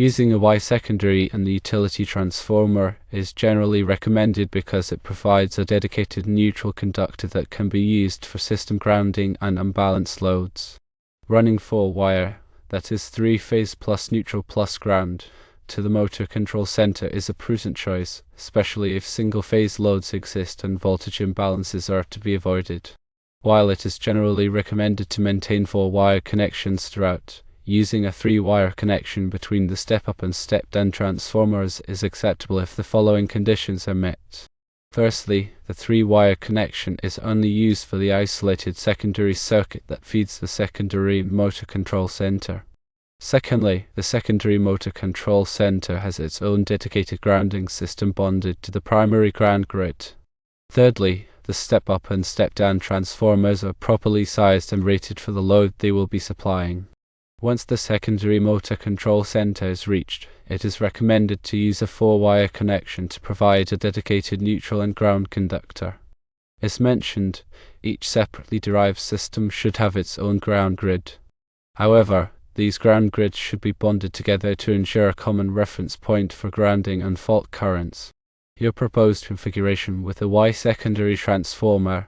Using a Y secondary and the utility transformer is generally recommended because it provides a dedicated neutral conductor that can be used for system grounding and unbalanced loads. Running 4-wire, that is 3-phase plus neutral plus ground, to the motor control center is a prudent choice, especially if single-phase loads exist and voltage imbalances are to be avoided. While it is generally recommended to maintain 4-wire connections throughout, using a 3-wire connection between the step-up and step-down transformers is acceptable if the following conditions are met. Firstly, the 3-wire connection is only used for the isolated secondary circuit that feeds the secondary motor control center. Secondly, the secondary motor control center has its own dedicated grounding system bonded to the primary ground grid. Thirdly, the step-up and step-down transformers are properly sized and rated for the load they will be supplying. Once the secondary motor control center is reached, it is recommended to use a 4-wire connection to provide a dedicated neutral and ground conductor. As mentioned, each separately derived system should have its own ground grid. However, these ground grids should be bonded together to ensure a common reference point for grounding and fault currents. Your proposed configuration with a Y secondary transformer,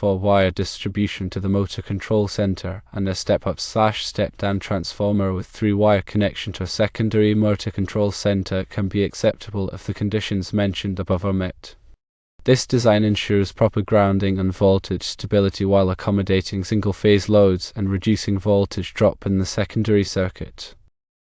4-wire distribution to the motor control center, and a step-up/step-down transformer with 3-wire connection to a secondary motor control center can be acceptable if the conditions mentioned above are met. This design ensures proper grounding and voltage stability while accommodating single-phase loads and reducing voltage drop in the secondary circuit.